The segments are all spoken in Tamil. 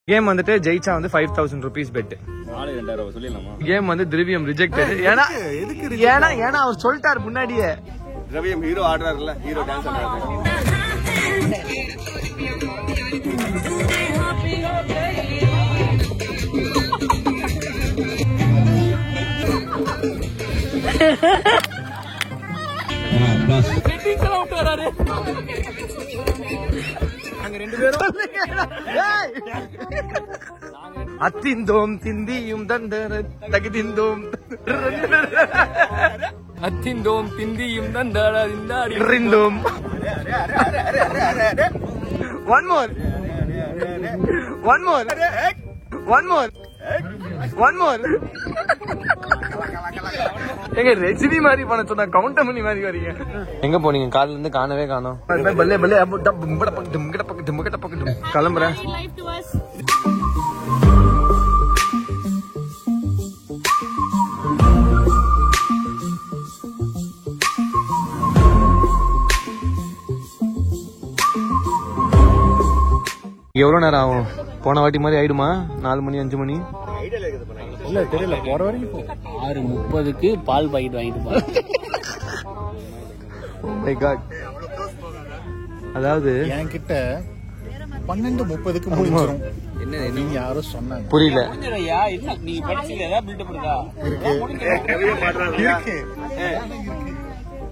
கேம் வந்துட்டு ஜெயிச்சா வந்து 5000 rupees பெட். கேம் வந்து திரவியம் ரிஜெக்டட். ஏன்னா அவர் சொல்லிட்டாரு முன்னாடியே. திரவியம் ஹீரோ ஆடுறாருல்ல, ஹீரோ டான்ஸ் ஆடுறாரு. அத்திந்தோம் திந்தியும் தந்தர தகுதிந்தோம் அத்திந்தோம் திந்தியும் தந்தரிந்தோம். One more. எங்க ரெசிபி மாதிரி பண்ண சொன்னா கவுண்டர் பண்ணி மாதிரி வரீங்க. எங்க போனீங்க? காலையில இருந்து காணவே காணோம். கிளம்புறேன். எவ்வளவு நேரம் ஆகும்? போன வாட்டி மாதிரி ஆயிடுமா? 4 மணி 5 மணி இல்ல தெரியல. போற வரைக்கும் 6:30க்கு பால் பாக்கெட் வாங்கிட்டு அதாவது என்கிட்ட 12:30க்கு முடிஞ்சிரும். என்ன நீங்க யாரும் சொன்னாங்க? புரியல. நீங்க படிச்சீங்க ஏதாவது பில்டப் இருக்கா? இருக்கு.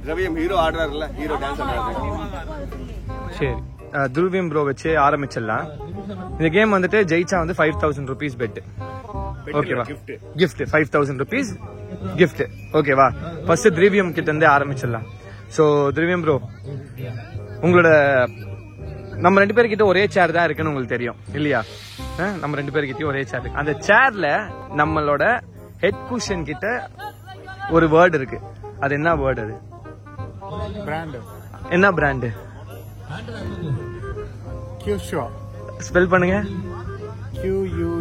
திரவியம் ஹீரோ ஆடுறாருல்ல, ஹீரோ டான்ஸ் ஆடுறாரு. சரி, துருவியம் ப்ரோ வச்சு ஆரம்பிச்சிடலாம். இந்த கேம் வந்துட்டு ஜெயிச்சா வந்து 5000 rupees பெட். ஓகேவா? Gift 5000 rupees gift. ஓகேவா? ஃபர்ஸ்ட் திரவியம் கிட்ட இருந்து ஆரம்பிச்சிடலாம். சோ திரவியம் ப்ரோ, உங்களோட நம்ம 2 பேர்கிட்ட ஒரே சேர் தான் இருக்குன்னு உங்களுக்கு தெரியும் இல்லையா? நம்ம 2 பேர்கிட்டயும் ஒரே சேர் இருக்கு. அந்த சேர்ல நம்மளோட ஹெட் குஷன் கிட்ட ஒரு வேர்டு இருக்கு. அது என்ன வேர்டு? அது பிராண்ட். என்ன பிராண்ட்? கியூஷா. ஸ்பெல் பண்ணுங்க. QUECHUAI.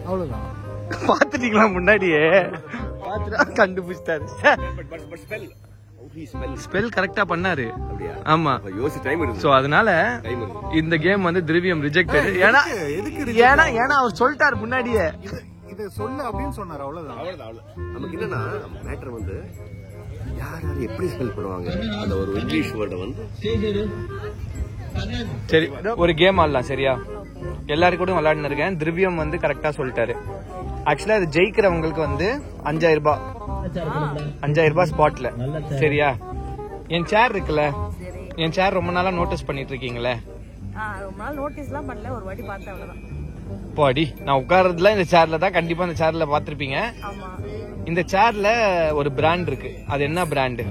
அவ்வளவுதான். பாத்துட்டீங்களா? முன்னாடியே கண்டுபிடிச்சாரு. ஸ்பெல் கரெக்டா பண்ணாரு. ஆமா, சோ அதனால இந்த கேம் வந்து திரவியம் ரிஜெக்டட். ஏன்னா அவர் சொல்லிட்டாரு முன்னாடியே. இத சொல்லு அப்படின்னு சொன்னாரு. அவ்வளவுதான். நமக்கு என்னன்னா மேட்டர் வந்து யார் எப்படி ஸ்பெல் பண்ணுவாங்க அந்த ஒரு இங்கிலீஷ் வேர்டை வந்து. சரி, ஒரு கேம் ஆடலாம். சரியா? எல்லாரும் கூட விளையாடுன்னு இருக்கேன். திரவியம் வந்து கரெக்டா சொல்லிட்டாரு. ஆக்சுவலா இது ஜெயிக்கிறவங்களுக்கு வந்து 5000 ரூபாய் ஸ்பாட்ல. சரியா? என் சேர் இருக்குல்ல, என் சேர் ரொம்ப நாளா நோட்டீஸ் பண்ணிட்டு இருக்கீங்களே. ரொம்ப நாள் நோட்டீஸ்லாம் பண்ணல, ஒரு வாட்டி பார்த்தேன் அவ்வளவுதான். போடி, நான் உட்கார்றதுல இந்த சேர்ல தான். கண்டிப்பா இந்த சேர்ல பாத்திருப்பீங்க. இந்த சேர்ல ஒரு பிராண்ட் இருக்கு. அது என்ன பிராண்ட்?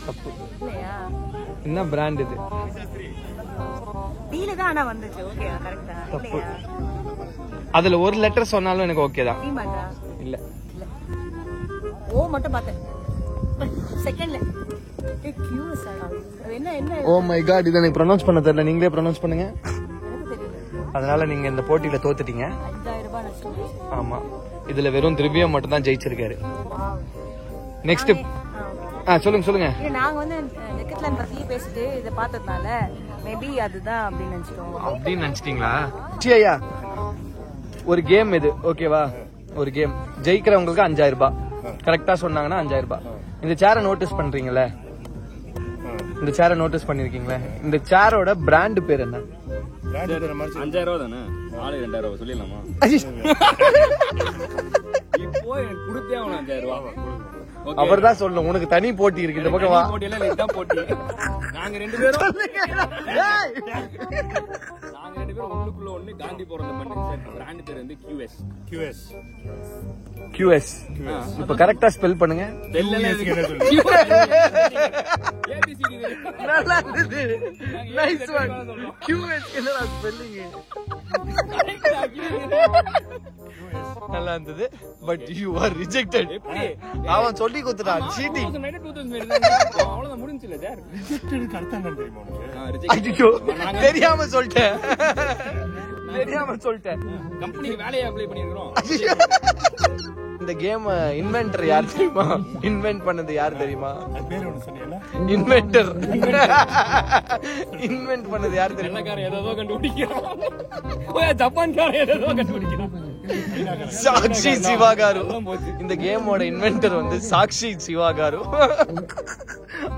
தப்பு. என்ன பிராண்ட் இது? டீல தான். ஆனா வந்துச்சு. ஓகே, கரெக்ட்டா? தப்பு. அதுல ஒரு லெட்டர் சொன்னாலும் எனக்கு ஓகே தான். இல்ல, ஓ மட்டும் பார்த்தேன். செகண்ட்ல ஓ மை காட், இத எனக்கு ப்ரொனவுன்ஸ் பண்ண தெரியல. நீங்களே ப்ரொனவுன்ஸ் பண்ணுங்க. அதனால நீங்க இந்த போட்டியில தோத்துட்டீங்க. 5000 ரூபாய் நஷ்டம். ஆமா, இதுல வெறும் திரவியம் மட்டும் தான் ஜெயிச்சிருக்காரு. நெக்ஸ்ட் சொல்லுங்க. நாங்க வந்து நெக்கட்லைன் பத்தி பேசிட்டு இத பார்த்ததுனால மேபி அதுதான் அப்படின்னு நினைச்சிட்டோம். அப்படின்னு நினைச்சிட்டீங்களா? சரியா, ஒரு கேம் இது. ஓகேவா? ஒரு கேம். ஜெயிக்கிறவங்களுக்கு 5000 ரூபாய். கரெக்டா சொன்னாங்கன்னா 5000 ரூபாய். இந்த சேரை நோட்டீஸ் பண்றீங்கல்ல, இந்த சேரை நோட்டீஸ் பண்ணிருக்கீங்களா? இந்த சேரோட பிராண்ட் பேர் என்ன? 5000 ரூபாய் தானே. 2000 ரூபாய் சொல்லிடலாமா? இப்போ கொடுத்தே 5000 ரூபாய். அவர் தான் சொல்லணும். உனக்கு தனி போட்டி இருக்கு. இந்த பக்கம் வா. போட்டி. நாங்க 2 பேரும் ஒண்ணுக்குள்ள ஒண்ணு காந்தி பிறந்த மண்ணு. பிராண்ட் பேர் வந்து QS. இப்ப கரெக்டா ஸ்பெல் பண்ணுங்க. நல்லா இருந்தது. Nice one. QS என்னடா ஸ்பெல்லிங்? நல்லா இருந்தது. But you are rejected. அவன் சொல்லி கொடுத்துட்டான். சீட்டிங். அவ்வளவுதான் முடிஞ்சில சார். ரிஜெக்டட் கரெக்ட்டா தெரியுமா? ஐயோ, தெரியாம சொல்லிட்டேன். தெரியாம சொல்லிட்டேன். கம்பெனிக்கு வேலையை அப்ளை பண்ணிருக்கோம். இந்த கேம் இன்வென்டர் யார் தெரியுமா? இன்வென்ட் பண்ணது யார் தெரியுமா? இன்வென்டர். இன்வென்ட் பண்ணது யார் தெரியுமா? ஏதோ கண்டுபிடிக்கிறான். ஜப்பான்காரன் ஏதோ கண்டுபிடிக்கிறான். சாக்ஷி சிவா காரு. இந்த கேமோட இன்வென்டர் வந்து சாக்ஷி சிவா காரு.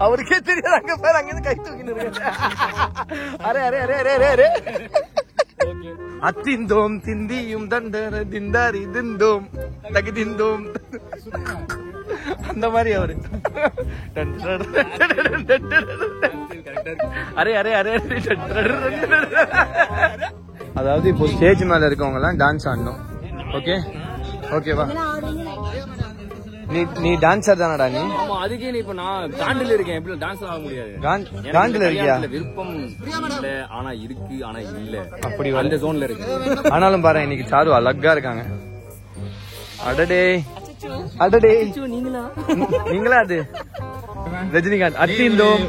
அவருக்கே தெரியாது. அங்க பாரு, அங்க கை தூக்கிட்டு. அரே அரே அரே அரே அரே. அத்திந்தோம் திந்தியும் தண்டர திண்டாரி திந்தோம் தகி திந்தோம். அந்த மாதிரி அவரு. அரே அரே அரே. அதாவது இப்போ ஸ்டேஜ் மேல இருக்கவங்க எல்லாம் டான்ஸ் ஆடணும். ஓகே ஓகேவா? நீ டான்சர் தானடா நீ? ஆமா, அதுக்கே நீ இப்ப நான் காண்டில் இருக்கேன். எப்படி டான்ஸ் ஆக முடியாது? காண்டில் இருக்கியா? விருப்பம் இல்ல, ஆனா இருக்கு, ஆனா இல்ல. அப்படி அந்த ஜோன்ல இருக்கு. ஆனாலும் பாரு, இன்னைக்கு சாரு அழகா இருக்காங்க. அடடே அடடே, நீங்களா? அது ரஜினிகாந்த். அத்திந்தோம்.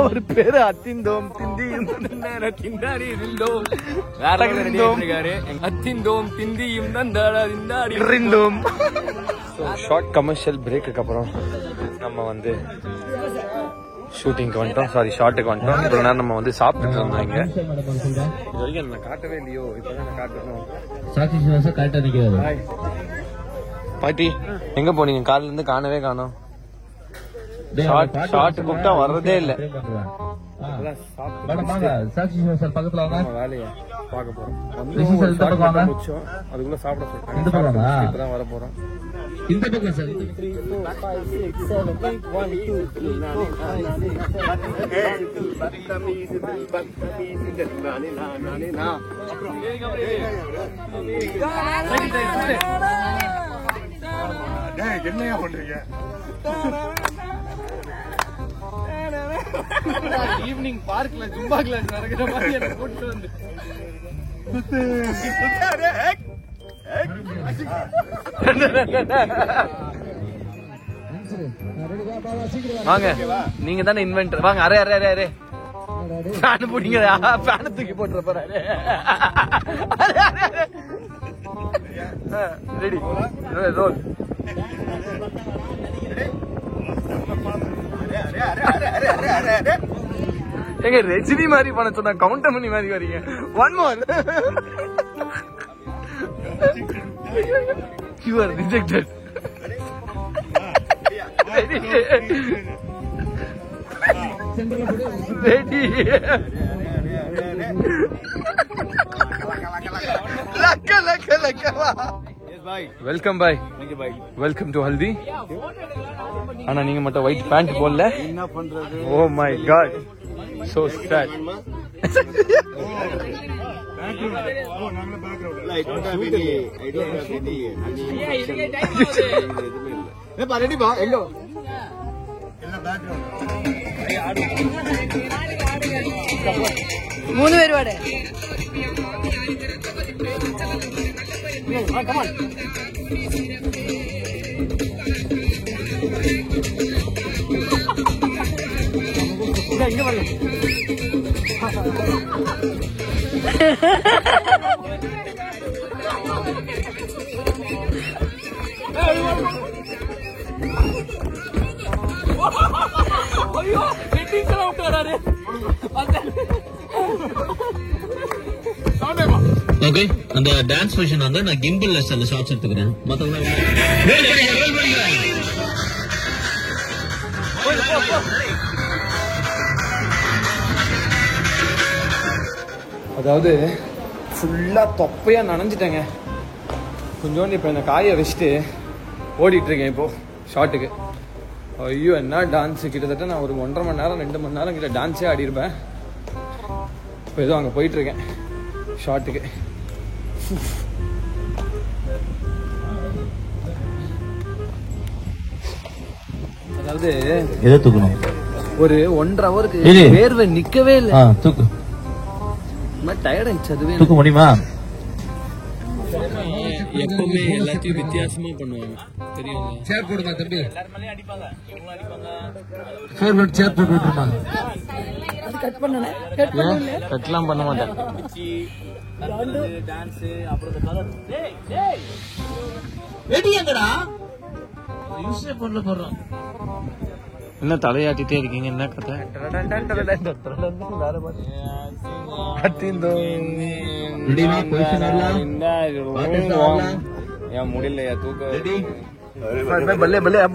அவர் பேரு அத்திந்தோம் திந்தியும் திண்டாடி இருந்தோம். அத்திந்தோம் திந்தியும் திண்டாடி இருந்தோம். ஷார்ட் கமர்ஷியல் பிரேக்குக்கு அப்புறம் நம்ம வந்து ஷூட்டிங்க்கு வந்துட்டோம். சாரி, ஷார்ட்டுக்கு வந்துட்டோம். இவ்வளவு நேரம் நம்ம வந்து சாப்பிட்டுட்டு இருந்தோம். இங்க இது வரைக்கும் நான் காட்டவே இல்லையோ, இப்பதான் நான் காட்டணும். பாட்டி எங்க போனீங்க? காலையில இருந்து காணவே காணோம். ஷார்ட் கூப்பிட்டா வர்றதே இல்ல. வேலையா பார்க்க போறோம். அதுக்குள்ள சாப்பிட சொல்லிட்டாங்க. இப்பதான் வர போறோம். இந்த பக்கம் சார். 3 4 5 6 7 8 1 2 3 என்னையா பண்றீங்க? ஈவினிங் பார்க்ல ஜும்பா கிளாஸ் நடக்கிற மாதிரி என்ன கூட்டிட்டு வந்து வாங்க, நீங்க தானே இன்வென்டர். வாங்க. அரே அரே அரே அரே. ஃபேன் போடுங்க. ஃபேன் தூக்கி போட்டுற போறாரு. Ready role. எங்க ரஜினி மாதிரி பண்ண சொன்னா கவுண்டர் பண்ணி மாதிரி வரீங்க. One more. You are rejected. Ready. Laka laka laka. Yes bye. Welcome bye. Thank you bye. Welcome to Haldi. ஆனா நீங்க மட்டும் ஒயிட் பேண்ட் போடல. என்ன பண்றது? Oh my god. So sad. மூணு பேர் வாடு. இங்க வரல. ஐயோ, செட்டிங்ஸ் எல்லாம் விட்டு வராரு. ஓகே, அந்த டான்ஸ் பொசிஷன் வந்து நான் கிம்பிள் லெஸ்ல ஷார்ட்ஸ் எடுத்துக்கிறேன். மத்தவங்க அதாவது ஃபுல்லா தொப்பையா நனைஞ்சிட்டேங்க. கொஞ்சோண்டு இப்போ இந்த காயை வச்சுட்டு ஓடிட்டு இருக்கேன் இப்போ ஷார்ட்டுக்கு. ஐயோ, என்ன டான்ஸு! கிட்டத்தட்ட நான் ஒரு 1.5 மணி நேரம் 2 மணி நேரம் கிட்ட டான்ஸே ஆடிருப்பேன். இப்போ ஏதோ அங்கே போயிட்டு இருக்கேன் ஷார்ட்டுக்கு. அதாவது எதை தூக்கணும்? ஒரு 1.5 ஹவருக்கு வேர்வை நிக்கவே இல்லை. தூக்கு. டயர்ட் ஆயிடுச்சு. அதுவே தூக்க முடியுமா? எப்பவுமே எல்லாத்தையும் வித்தியாசமா பண்ணுவாங்க தெரியுங்களா? சேர் போடுங்க தம்பி. ஃபேவரட் சேர் போட்டு விட்டுருமா. கட்லாம் பண்ண மாட்டேன். டான்ஸ் அப்புறம் வெடிங்கடா யூஸ் பண்ணல போறோம். என்ன தலையாட்டிட்டே இருக்கீங்க? என்ன கதை? ஏன் முடியலையா தூக்க பல்லே பல்லே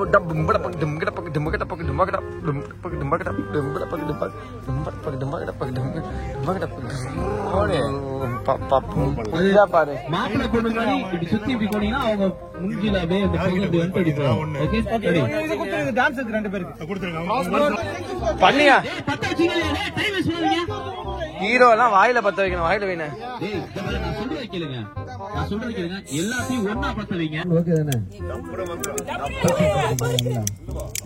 பாரு மாப்பிள்ளை பொண்ணு மாதிரி இப்படி சுத்தி இப்படி போனீங்கன்னா அவங்க முஞ்சில அப்படியே அந்த பக்கம் இப்படி வந்து அடிப்பாங்க. ஓகே டான்ஸ் இருக்கு 2 பேருக்கு பண்ணியா ஹீரோ எல்லாம் வாயில பத்த வைக்கணும். வாயில வைன நான் சொல்றது கேளுங்க, நான் சொல்றது கேளுங்க, எல்லாத்தையும் ஒண்ணா பத்த வைங்க. ஓகே தானே?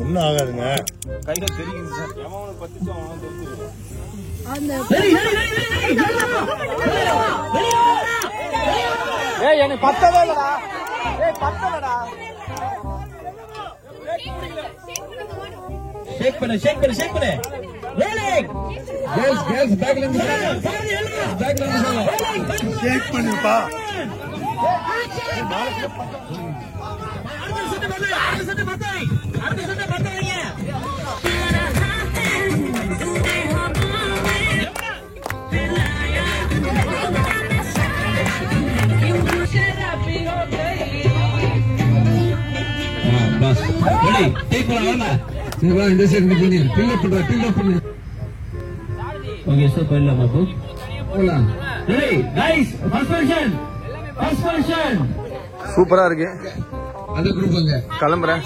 ஒன்னும் ஆகாதுங்க. கையில தெரியுது சார். ஏய் எனக்கு பத்தவே இல்லடா. ஏய் பத்தலடா. ஷேக் பண்ணு ஷேக் பண்ணு ஷேக் பண்ணு. கேர்ள்ஸ் பேக்ல இருந்து பேக்ல இருந்து ஷேக் பண்ணுப்பா. பஸ் ரெடி டேக் பண்ணலாமா? நீங்க இந்த சைடு பண்ணி பில் அப் பண்ணு. ஓகே சோ பண்ணலாமா ப்ரோ? போலாம். Ready guys first position. சூப்பரா இருக்கு. அந்த குரூப் அங்க கிளம்புறேன்.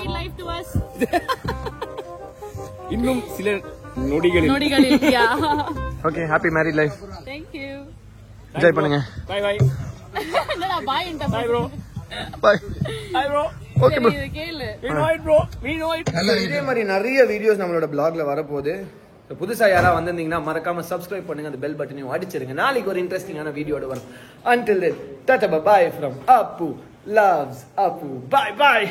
இன்னும் சில நொடிகளில் okay happy married life. Thank you. Enjoy பண்ணுங்க. பை பை என்னடா பாய் இந்த bye bro bye. Bye bro. Okay bro. இது கேளு. we know it bro we know it. இதே மாதிரி நிறைய வீடியோஸ் நம்மளோட பிளாக்ல வரப்போகுது. புதுசா யாரா வந்திருந்தீங்கன்னா மறக்காம சப்ஸ்கிரைப் பண்ணுங்க, அந்த பெல் பட்டனையும் அடிச்சிருங்க. நாளைக்கு ஒரு இன்ட்ரெஸ்டிங்கான வீடியோட வரும். Until then, tata bye from Appu loves Appu. Bye bye.